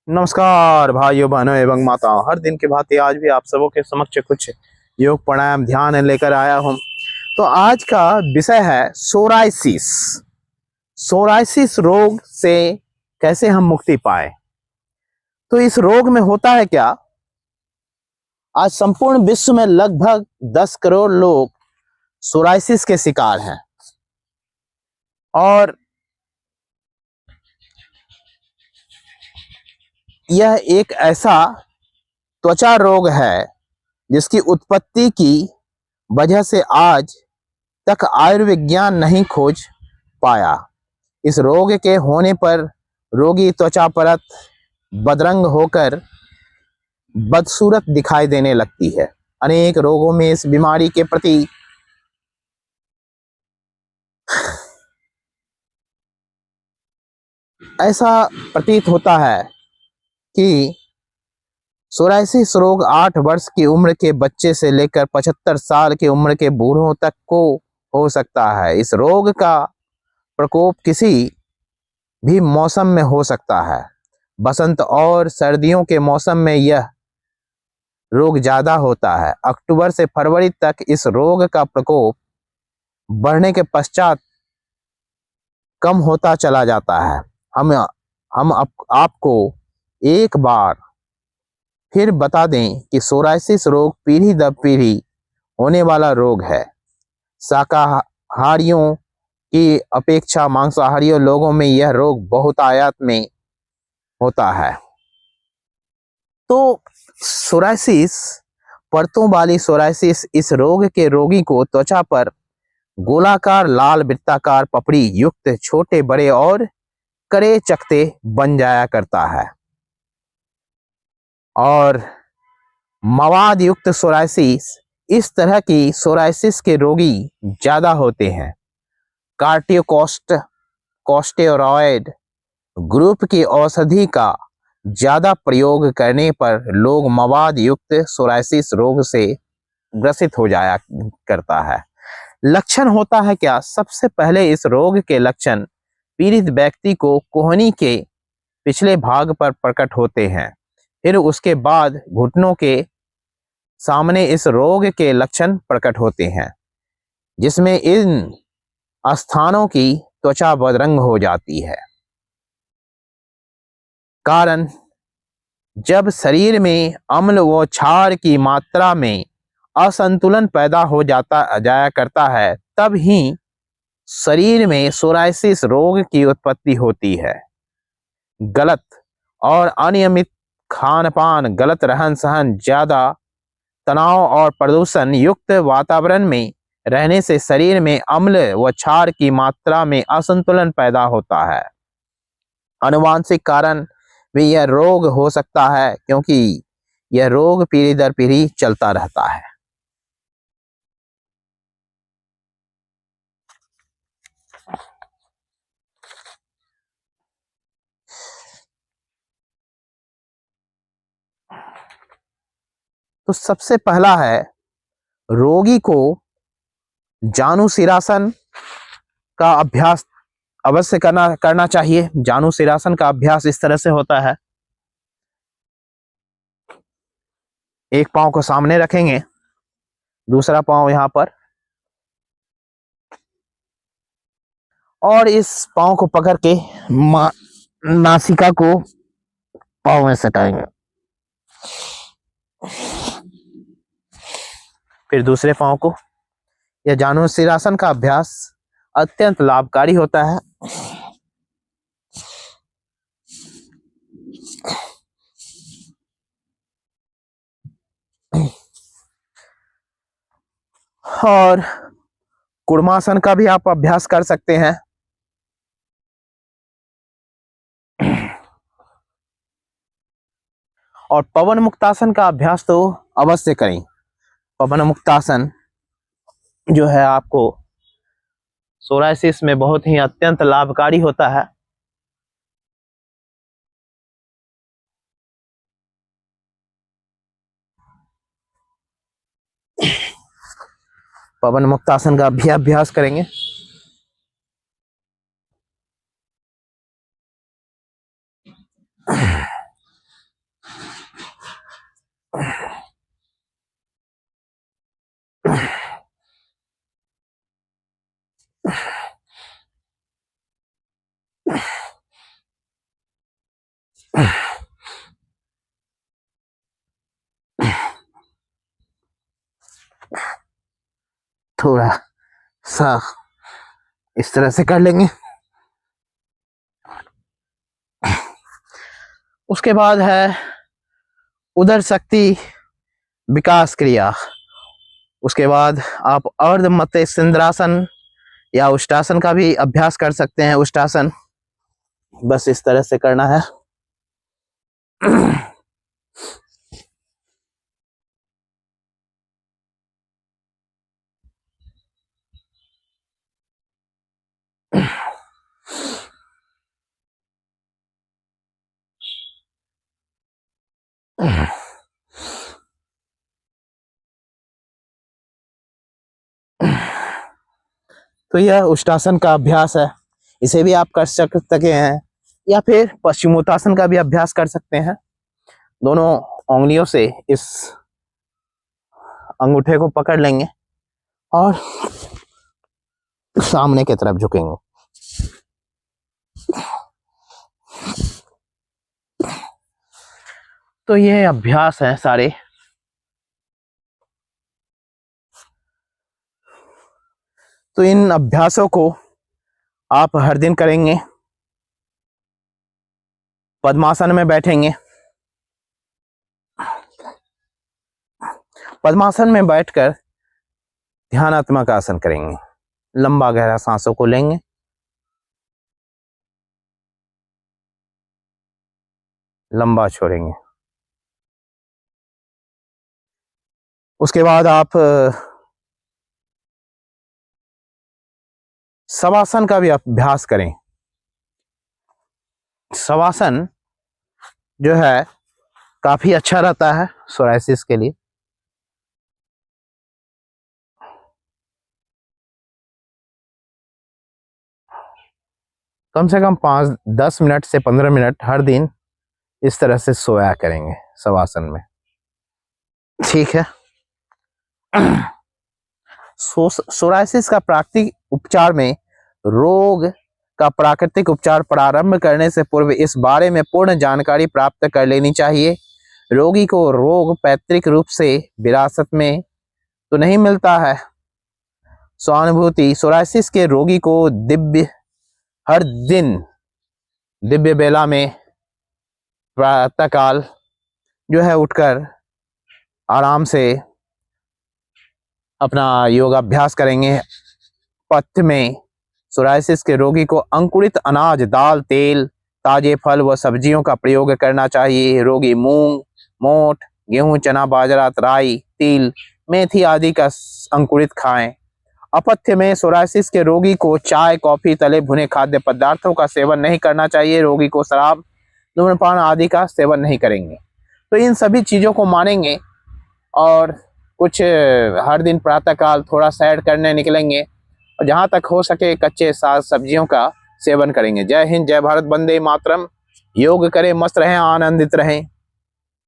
नमस्कार भाइयों बहनों एवं माताओं। हर दिन की भांति आज भी आप सबों के समक्ष कुछ योग प्राणायाम ध्यान लेकर आया हूं। तो आज का विषय है सोराइसिस। सोराइसिस रोग से कैसे हम मुक्ति पाए। तो इस रोग में होता है क्या, आज संपूर्ण विश्व में लगभग 10 करोड़ लोग सोराइसिस के शिकार हैं और यह एक ऐसा त्वचा रोग है जिसकी उत्पत्ति की वजह से आज तक आयुर्विज्ञान नहीं खोज पाया। इस रोग के होने पर रोगी त्वचा परत बदरंग होकर बदसूरत दिखाई देने लगती है। अनेक रोगों में इस बीमारी के प्रति ऐसा प्रतीत होता है कि सोराइसिस रोग 8 वर्ष की उम्र के बच्चे से लेकर 75 साल की उम्र के बूढ़ों तक को हो सकता है। इस रोग का प्रकोप किसी भी मौसम में हो सकता है। बसंत और सर्दियों के मौसम में यह रोग ज्यादा होता है। अक्टूबर से फरवरी तक इस रोग का प्रकोप बढ़ने के पश्चात कम होता चला जाता है। हम आपको एक बार फिर बता दें कि सोराइसिस रोग पीढ़ी दर पीढ़ी होने वाला रोग है। शाकाहारियों की अपेक्षा मांसाहारियों लोगों में यह रोग बहुतायत में होता है। तो सोराइसिस, परतों वाली सोराइसिस इस रोग के रोगी को त्वचा पर गोलाकार लाल वृत्ताकार पपड़ी युक्त छोटे बड़े और कड़े चकते बन जाया करता है और मवाद युक्त सोराइसिस, इस तरह की सोराइसिस के रोगी ज्यादा होते हैं। कॉर्टिकोस्टेरॉयड ग्रुप की औषधि का ज्यादा प्रयोग करने पर लोग मवाद युक्त सोराइसिस रोग से ग्रसित हो जाया करता है। लक्षण होता है क्या, सबसे पहले इस रोग के लक्षण पीड़ित व्यक्ति को कोहनी के पिछले भाग पर प्रकट होते हैं। फिर उसके बाद घुटनों के सामने इस रोग के लक्षण प्रकट होते हैं, जिसमें इन स्थानों की त्वचा बदरंग हो जाती है। कारण, जब शरीर में अम्ल व क्षार की मात्रा में असंतुलन पैदा हो जाया करता है, तब ही शरीर में सोराइसिस रोग की उत्पत्ति होती है। गलत और अनियमित खान पान, गलत रहन सहन, ज्यादा तनाव और प्रदूषण युक्त वातावरण में रहने से शरीर में अम्ल व क्षार की मात्रा में असंतुलन पैदा होता है। आनुवंशिक कारण भी यह रोग हो सकता है, क्योंकि यह रोग पीढ़ी दर पीढ़ी चलता रहता है। तो सबसे पहला है, रोगी को जानुशिरासन का अभ्यास अवश्य करना चाहिए। जानुशिरासन का अभ्यास इस तरह से होता है, एक पांव को सामने रखेंगे, दूसरा पांव यहां पर, और इस पांव को पकड़ के नासिका को पांव में सटाएंगे। फिर दूसरे पांव को। यह जानुशिरासन का अभ्यास अत्यंत लाभकारी होता है। और कुर्मासन का भी आप अभ्यास कर सकते हैं। और पवन मुक्तासन का अभ्यास तो अवश्य करें। पवन मुक्तासन जो है आपको सोराइसिस में बहुत ही अत्यंत लाभकारी होता है। पवन मुक्तासन का भी अभ्यास करेंगे। थोड़ा सा इस तरह से कर लेंगे। उसके बाद है उदर शक्ति विकास क्रिया। उसके बाद आप अर्ध मत्स्येंद्रासन या उष्टासन का भी अभ्यास कर सकते हैं। उष्टासन बस इस तरह से करना है। तो यह उष्टासन का अभ्यास है, इसे भी आप कर सकते हैं, या फिर पश्चिमोत्तासन का भी अभ्यास कर सकते हैं। दोनों उंगलियों से इस अंगूठे को पकड़ लेंगे और सामने की तरफ झुकेंगे। तो ये अभ्यास है सारे। तो इन अभ्यासों को आप हर दिन करेंगे। पद्मासन में बैठेंगे। पद्मासन में बैठकर ध्यानात्मक आसन करेंगे। लंबा गहरा सांसों को लेंगे, लंबा छोड़ेंगे। उसके बाद आप शवासन का भी अभ्यास करें। शवासन जो है काफी अच्छा रहता है सोराइसिस के लिए। कम से कम 5-10 मिनट से 15 मिनट हर दिन इस तरह से सोया करेंगे शवासन में। ठीक है। सोराइसिस का प्राकृतिक उपचार में रोग का प्राकृतिक उपचार प्रारंभ करने से पूर्व इस बारे में पूर्ण जानकारी प्राप्त कर लेनी चाहिए। रोगी को रोग पैतृक रूप से विरासत में तो नहीं मिलता है। सहानुभूति। सोराइसिस के रोगी को हर दिन दिव्य बेला में प्रातःकाल जो है उठकर आराम से अपना योगाभ्यास करेंगे। पथ्य में सोराइसिस के रोगी को अंकुरित अनाज, दाल, तेल, ताजे फल व सब्जियों का प्रयोग करना चाहिए। रोगी मूंग, मोठ, गेहूं, चना, बाजरा, राई, तिल, मेथी आदि का अंकुरित खाएं। अपथ्य में सोराइसिस के रोगी को चाय, कॉफी, तले भुने खाद्य पदार्थों का सेवन नहीं करना चाहिए। रोगी को शराब, धूम्रपान आदि का सेवन नहीं करेंगे। तो इन सभी चीज़ों को मानेंगे और कुछ हर दिन प्रातःकाल थोड़ा सैर करने निकलेंगे और जहाँ तक हो सके कच्चे साग सब्जियों का सेवन करेंगे। जय हिंद, जय भारत, वंदे मातरम। योग करें, मस्त रहें, आनंदित रहें।